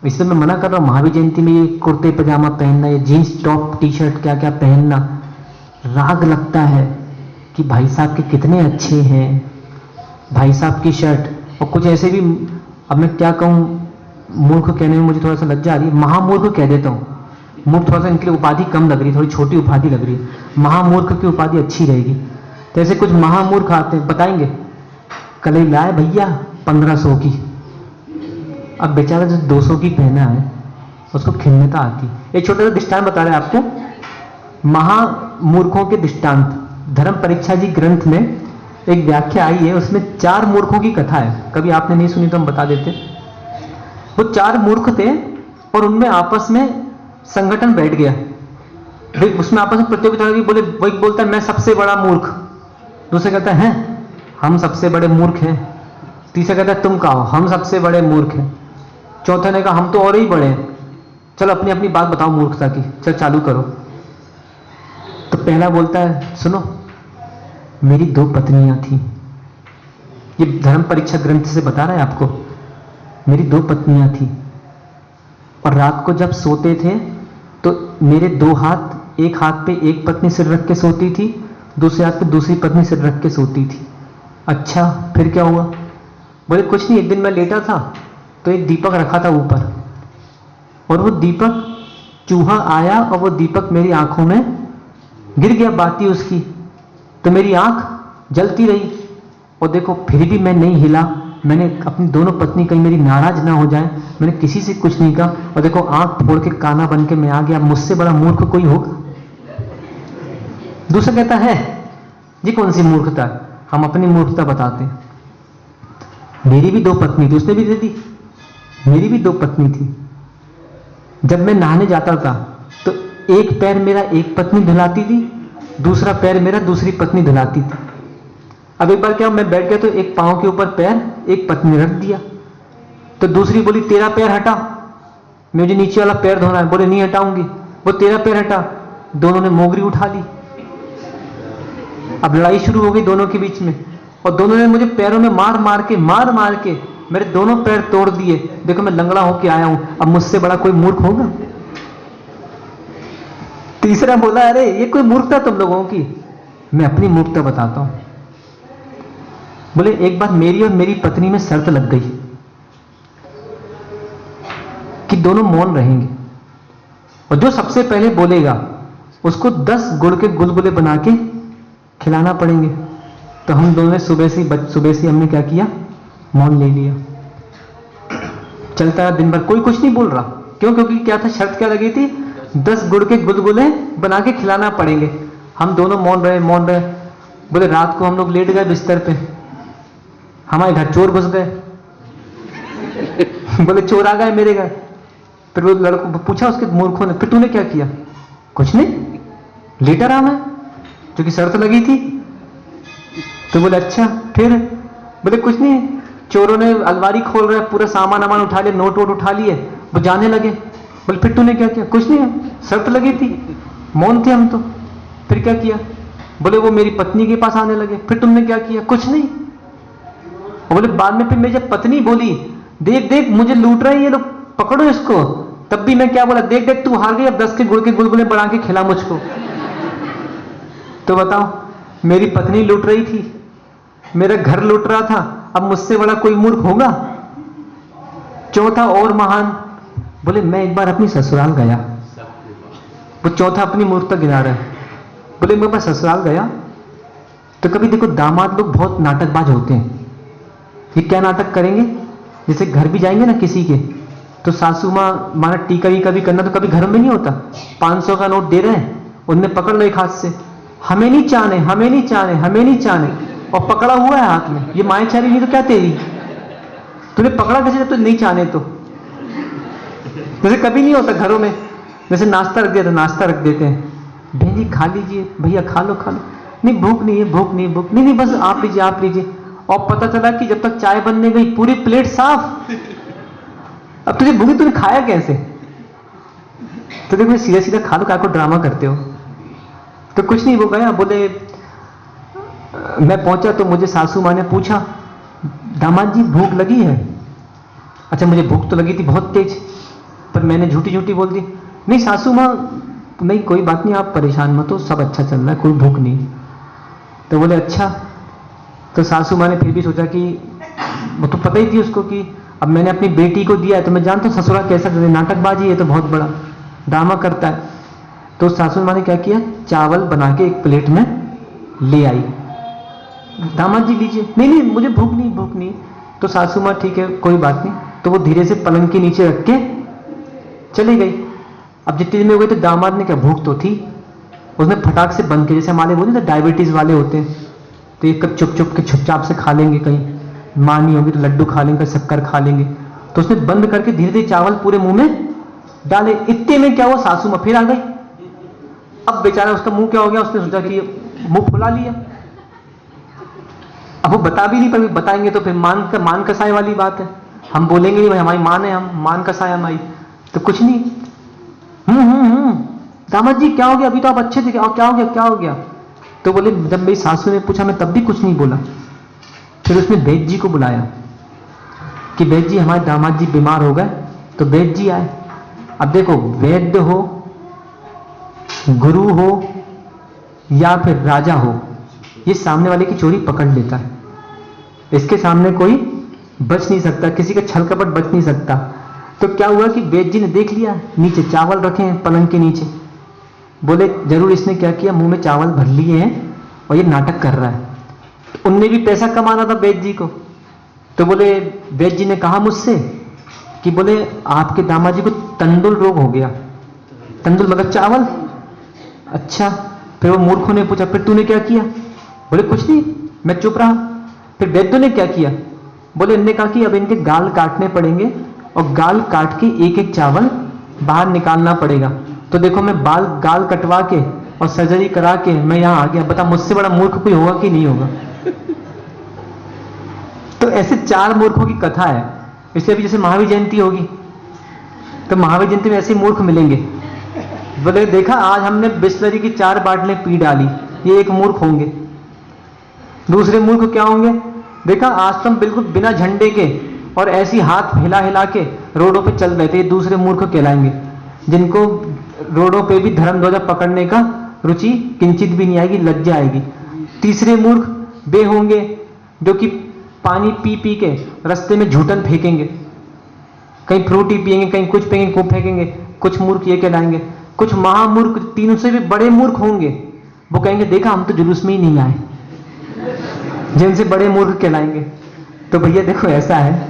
इसलिए मैं मना कर रहा हूं महावीर जयंती में ये कुर्ते पजामा पहनना, ये जीन्स टॉप टी शर्ट क्या क्या पहनना, राग लगता है कि भाई साहब के कितने अच्छे हैं, भाई साहब की शर्ट। और कुछ ऐसे भी, अब मैं क्या कहूं, मूर्ख कहने में मुझे थोड़ा सा लज्जा आ रही है, महामूर्ख कह देता हूं, मूर्ख थोड़ा सा इनके लिए उपाधि कम लग रही है, थोड़ी छोटी उपाधि लग रही है, महामूर्ख की उपाधि अच्छी रहेगी। तो ऐसे कुछ महामूर्ख आते हैं, बताएंगे कल लाए भैया 1500 की, अब बेचारा जो 200 की पहना है उसको खिन्नता आती। एक छोटा सा दृष्टांत बता रहे हैं आपको, महामूर्खों के दृष्टांत। धर्म परीक्षा जी ग्रंथ में एक व्याख्या आई है, उसमें 4 मूर्खों की कथा है, कभी आपने नहीं सुनी तो हम बता देते। वो 4 मूर्ख थे और उनमें आपस में संगठन बैठ गया, उसमें आपस में प्रतियोगिता लगी, बोले वो एक बोलता है मैं सबसे बड़ा मूर्ख, दूसरा कहता है हम सबसे बड़े मूर्ख हैं, तीसरा कहता है तुम कहो हम सबसे बड़े मूर्ख हैं, चौथा ने कहा हम तो और ही बड़े हैं, चलो अपनी अपनी बात बताओ मूर्खता की, चल चालू करो। तो पहला बोलता है सुनो, मेरी 2 पत्नियां थी, ये धर्म परीक्षा ग्रंथ से बता रहा है आपको, मेरी 2 पत्नियां थी और रात को जब सोते थे तो मेरे 2 हाथ, एक हाथ पे एक पत्नी सिर रख के सोती थी, दूसरे हाथ पे दूसरी पत्नी सिर रख के सोती थी। अच्छा फिर क्या हुआ? बोले कुछ नहीं, एक दिन मैं लेटा था तो एक दीपक रखा था ऊपर, और वो दीपक, चूहा आया और वो दीपक मेरी आंखों में गिर गया, बाती उसकी, तो मेरी आंख जलती रही, और देखो फिर भी मैं नहीं हिला, मैंने अपनी दोनों पत्नी कहीं मेरी नाराज ना हो जाए, मैंने किसी से कुछ नहीं कहा, और देखो आंख फोड़ के काना बन के मैं आ गया, मुझसे बड़ा मूर्ख कोई होगा? दूसरा कहता है जी कौन सी मूर्खता है, हम अपनी मूर्खता बताते हैं, मेरी भी 2 पत्नी थी, उसने भी दे दी, मेरी भी 2 पत्नी थी, जब मैं नहाने जाता था तो एक पैर मेरा एक पत्नी धुलाती थी, दूसरा पैर मेरा दूसरी पत्नी धुलाती थी। अब एक बार क्या, मैं बैठ गया तो एक पांव के ऊपर पैर एक पत्नी रख दिया, तो दूसरी बोली तेरा पैर हटा, मुझे नीचे वाला पैर धोना है, बोले नहीं हटाऊंगी, वो तेरा पैर हटा, दोनों ने मोगरी उठा ली। अब लड़ाई शुरू हो गई दोनों के बीच में, और दोनों ने मुझे पैरों में मार मार के मेरे दोनों पैर तोड़ दिए, देखो मैं लंगड़ा होके आया हूं, अब मुझसे बड़ा कोई मूर्ख होगा? तीसरा बोला, अरे ये कोई मूर्खता तुम लोगों की? मैं अपनी मूर्खता बताता हूं। बोले एक बार मेरी और मेरी पत्नी में शर्त लग गई कि दोनों मौन रहेंगे, और जो सबसे पहले बोलेगा उसको 10 गुड़ के गुलगुले बना के खिलाना पड़ेंगे। तो हम दोनों ने सुबह से हमने क्या किया, मौन ले लिया। चलता है दिन भर, कोई कुछ नहीं बोल रहा। क्यों? क्योंकि क्या था, शर्त क्या लगी थी, 10 गुड़ के गुलगुले बना के खिलाना पड़ेंगे। हम दोनों मौन रहे। बोले रात को हम लोग लेट गए बिस्तर पे, हमारे घर चोर घुस गए। बोले चोर आ गए मेरे घर। फिर वो लड़कों पूछा उसके मूर्खों ने, फिर तूने क्या किया? कुछ नहीं, लेटा रहा मैं, क्योंकि शर्त लगी थी। तो बोले अच्छा फिर? बोले कुछ नहीं, चोरों ने अलमारी खोल रहे, पूरा सामान उठा लिया, नोट वोट उठा लिए, वो जाने लगे। बोले फिर तूने क्या किया? कुछ नहीं, शर्त लगी थी, मौन थे हम तो। फिर क्या किया? बोले वो मेरी पत्नी के पास आने लगे। फिर तुमने क्या किया? कुछ नहीं। बोले बाद में फिर मेरी जब पत्नी बोली, देख देख मुझे लूट रहे हैं ये लोग, पकड़ो इसको, तब भी मैं क्या बोला, देख देख तू हार गई, अब 10 के गुड़ के गुलगुले बना के खिला मुझको। तो बताओ, मेरी पत्नी लूट रही थी, मेरा घर लूट रहा था, अब मुझसे बड़ा कोई मूर्ख होगा? चौथा और महान, बोले मैं एक बार अपनी ससुराल गया। वो चौथा अपनी मूर्खता गिना रहा है। बोले मैं बस ससुराल गया तो कभी देखो दामाद लोग बहुत नाटकबाज होते हैं। ये क्या नाटक करेंगे, जैसे घर भी जाएंगे ना किसी के, तो सासू माँ माना टीका वीका भी करना, तो कभी घर में नहीं होता, 500 का नोट दे रहे हैं, उनने पकड़ लो एक हाथ से, हमें नहीं चाहने, हमें नहीं चाहने, हमें नहीं चाहने, और पकड़ा हुआ है हाथ में, ये माए चाह रही नहीं तो क्या तेरी, तूने पकड़ा कैसे जब तू नहीं चाहने? तो जैसे कभी नहीं होता घरों में, जैसे नाश्ता रख दिया तो नाश्ता रख देते हैं, बहन जी खा लीजिए, भैया खा लो, नहीं भूख नहीं है, भूख नहीं, बस आप लीजिए। और पता चला कि जब तक चाय बनने गई पूरी प्लेट साफ। अब तुझे भूख, तूने खाया कैसे? तो देखो सीधा खा लो, क्या को ड्रामा करते हो? तो कुछ नहीं, वो गया, बोले मैं पहुंचा तो मुझे सासू माँ ने पूछा, दामाद जी भूख लगी है? अच्छा, मुझे भूख तो लगी थी बहुत तेज, पर मैंने झूठी बोल दी, नहीं सासू माँ नहीं, कोई बात नहीं, आप परेशान मत हो, सब अच्छा चल रहा है, कोई भूख नहीं। तो बोले अच्छा। तो सासू माँ ने फिर भी सोचा कि वो तो पता ही थी उसको कि अब मैंने अपनी बेटी को दिया है, तो मैं जानता हूँ ससुरा कैसा नाटकबाजी है, तो बहुत बड़ा ड्रामा करता है। तो सासू माँ ने क्या किया, चावल बना के एक प्लेट में ले आई, दामाद जी लीजिए। नहीं मुझे भूख नहीं। तो सासू माँ ठीक है कोई बात नहीं, तो वो धीरे से पलंग के नीचे रख के चली गई। अब जितनी देर में हो गई तो दामाद ने क्या, भूख तो थी, उसने फटाक से बंद किया, जैसे हमारे बोले तो डायबिटीज वाले होते हैं, तो एक कप चुप के चुपचाप से खा लेंगे, कहीं माँ नहीं होगी तो लड्डू खा लेंगे, शक्कर खा लेंगे। तो उसने बंद करके धीरे धीरे चावल पूरे मुंह में डाले। इतने में क्या हुआ, सासू माँ फिर आ गई। अब बेचारा उसका मुंह क्या हो गया, उसने सोचा कि मुंह फुला लिया। अब वो बता भी नहीं पाएंगे, बताएंगे तो फिर मान कसाए वाली बात है, हम बोलेंगे नहीं भाई हमारी मान है, हम मान कसाए हमारी, तो कुछ नहीं। दामाद जी क्या हो गया, अभी तो आप अच्छे थे, क्या हो गया? तो बोले जब मेरी सासू ने पूछा मैं तब भी कुछ नहीं बोला। फिर उसने वैद्य जी को बुलाया कि वैद्य जी हमारे दामाद जी बीमार हो गए। तो वैद्य जी आए। अब देखो, वैद्य हो, गुरु हो या फिर राजा हो, ये सामने वाले की चोरी पकड़ लेता है, इसके सामने कोई बच नहीं सकता, किसी का छल कपट बच नहीं सकता। तो क्या हुआ कि वैद्य जी ने देख लिया, नीचे चावल रखे हैं पलंग के नीचे, बोले जरूर इसने क्या किया, मुंह में चावल भर लिए हैं और ये नाटक कर रहा है। तो उनने भी पैसा कमाना था वैद्य जी को। तो बोले वैद्य जी ने कहा मुझसे कि बोले आपके दामाद जी को तंदुल रोग हो गया। तंदुल मतलब चावल। अच्छा। फिर वो मूर्खों ने पूछा फिर तूने क्या किया? बोले कुछ नहीं, मैं चुप रहा। फिर वैद्य ने क्या किया? बोले इनने कहा कि अब इनके गाल काटने पड़ेंगे और गाल काट के एक एक चावल बाहर निकालना पड़ेगा। तो देखो मैं गाल कटवा के और सर्जरी करा के मैं यहां आ गया, बता मुझसे बड़ा मूर्ख कोई होगा कि नहीं होगा? तो ऐसे 4 मूर्खों की कथा है। इसलिए अभी जैसे महावीर जयंती होगी तो महावीर जयंती में ऐसे मूर्ख मिलेंगे। बोले देखा आज हमने बिस्लरी की 4 बाटलें पी डाली, ये एक मूर्ख होंगे। दूसरे मूर्ख क्या होंगे? देखा आज तो हम बिल्कुल बिना झंडे के और ऐसी हाथ हिला हिला के रोडों पे चल रहे थे, ये दूसरे मूर्ख कहलाएंगे, जिनको रोडों पे भी धर्म ध्वजा पकड़ने का रुचि किंचित भी नहीं आएगी, लज्जा आएगी। तीसरे मूर्ख वे होंगे जो कि पानी पी पी के रास्ते में झूठन फेंकेंगे, कहीं फ्रूटी पिएंगे, कहीं कुछ पिएंगे, कुछ फेंकेंगे। कुछ मूर्ख ये कहलाएंगे। कुछ महामूर्ख, तीनों से भी बड़े मूर्ख होंगे, वो कहेंगे देखा हम तो जुलूस में ही नहीं आए, जिनसे बड़े मूर्ख कहलाएंगे। तो भैया देखो ऐसा है,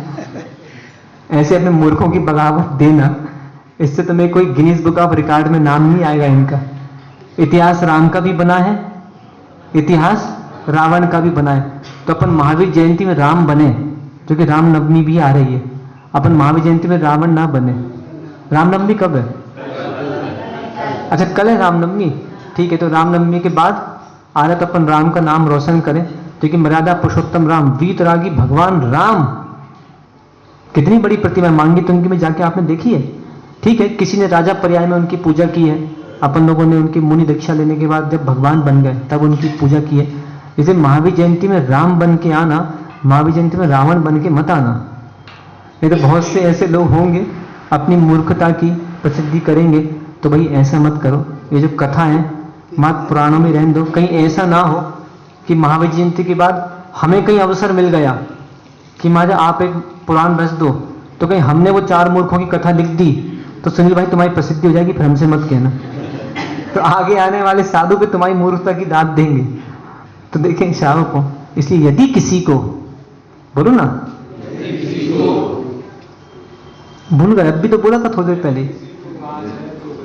ऐसे अपने मूर्खों की बगावत देना, इससे तुम्हें कोई गिनीज बुक ऑफ रिकॉर्ड में नाम नहीं आएगा इनका। इतिहास राम का भी बना है, इतिहास रावण का भी बना है। तो अपन महावीर जयंती में राम बने, जो कि रामनवमी भी आ रही है, अपन महावीर जयंती में रावण ना बने। रामनवमी कब है? अच्छा कल है रामनवमी, ठीक है। तो रामनवमी के बाद आ रहा, तो अपन राम का नाम रोशन करें, क्योंकि मर्यादा पुरुषोत्तम राम, वीतरागी भगवान राम, कितनी बड़ी प्रतिमा। मांगी तुंगी में जाके आपने देखी है, ठीक है। किसी ने राजा पर्याय में उनकी पूजा की है, अपन लोगों ने उनकी मुनि दीक्षा लेने के बाद जब भगवान बन गए तब उनकी पूजा की है। इसे महावीर जयंती में राम बन के आना, महावीर जयंती में रावण बन के मत आना। नहीं तो बहुत से ऐसे लोग होंगे अपनी मूर्खता की प्रसिद्धि करेंगे, तो भाई ऐसा मत करो। ये जो कथा है मात्र पुराणों में रहने दो। कहीं ऐसा ना हो कि महावीर जयंती के बाद हमें कहीं अवसर मिल गया कि महाराज आप एक पुराण रच दो, तो कहीं हमने वो 4 मूर्खों की कथा लिख दी तो सुनील भाई तुम्हारी प्रसिद्धि हो जाएगी, फिर हमसे मत कहना। तो आगे आने वाले साधु पे तुम्हारी मूर्खता की दाद देंगे। तो देखें श्रावकों, इसलिए यदि किसी को, बोलो ना, भूल गए, अब भी तो बोला था थोड़ी देर पहले,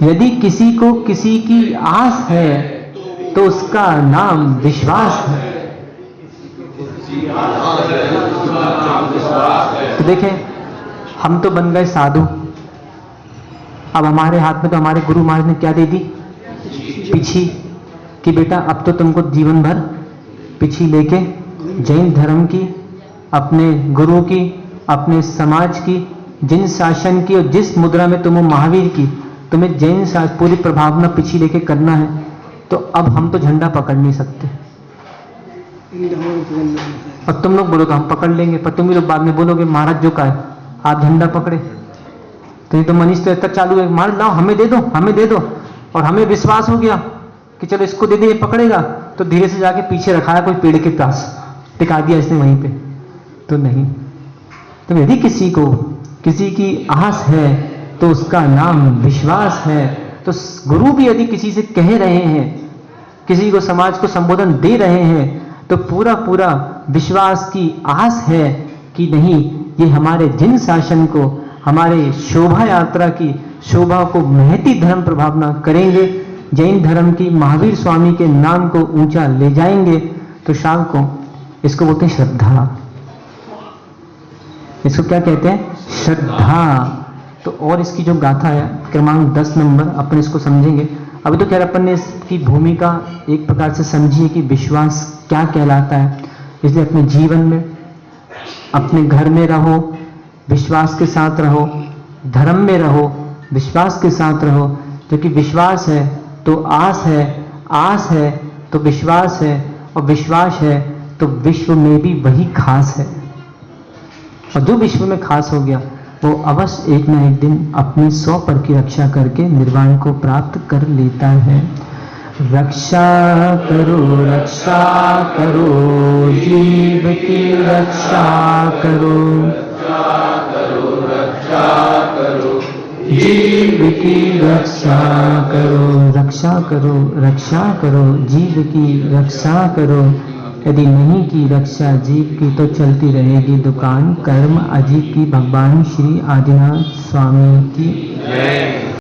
यदि किसी को किसी की आस है तो उसका नाम विश्वास है। तो देखें हम तो बन गए साधु, अब हमारे हाथ में तो हमारे गुरु महाराज ने क्या दे दी? पिछी, कि बेटा अब तो तुमको जीवन भर पिछी लेके जैन धर्म की, अपने गुरु की, अपने समाज की, जिन शासन की और जिस मुद्रा में तुम महावीर की, तुम्हें जैन पूरी प्रभावना पिछी लेके करना है। तो अब हम तो झंडा पकड़ नहीं सकते, और तुम लोग बोलोगे हम पकड़ लेंगे, पर तुम ही लोग बाद में बोलोगे महाराज जो कहा है आप झंडा पकड़े। तो ये तो मनीष तो तक चालू है, महाराज लाओ हमें दे दो, हमें दे दो, और हमें विश्वास हो गया कि चलो इसको दे दे, ये पकड़ेगा, तो धीरे से जाके पीछे रखाया कोई पेड़ के पास, टिका दिया इसने वहीं पे। तो नहीं, तो यदि किसी को किसी की आस है तो उसका नाम विश्वास है। तो गुरु भी यदि किसी से कह रहे हैं, किसी को समाज को संबोधन दे रहे हैं, तो पूरा पूरा विश्वास की आस है कि नहीं, ये हमारे जिन शासन को, हमारे शोभा यात्रा की शोभा को महती धर्म प्रभावना करेंगे, जैन धर्म की महावीर स्वामी के नाम को ऊंचा ले जाएंगे। तो श्रावकों, इसको बोलते हैं श्रद्धा। इसको क्या कहते हैं? श्रद्धा। तो और इसकी जो गाथा है क्रमांक 10 नंबर, अपन इसको समझेंगे। अभी तो खैर अपन ने इसकी भूमिका एक प्रकार से समझी है कि विश्वास क्या कहलाता है। इसलिए अपने जीवन में, अपने घर में रहो, विश्वास के साथ रहो, धर्म में रहो, विश्वास के साथ रहो। क्योंकि विश्वास है तो आस है, आस है तो विश्वास है, और विश्वास है तो विश्व में भी वही खास है। और जो विश्व में खास हो गया वो अवश्य एक ना एक दिन अपनी 100 पर की रक्षा करके निर्वाण को प्राप्त कर लेता है। रक्षा करो जीव की रक्षा करो, जीव की रक्षा करो, रक्षा करो जीव की रक्षा करो। यदि नहीं की रक्षा जीव की तो चलती रहेगी दुकान। कर्म अजीब की। भगवान श्री आदिनाथ स्वामी की जय।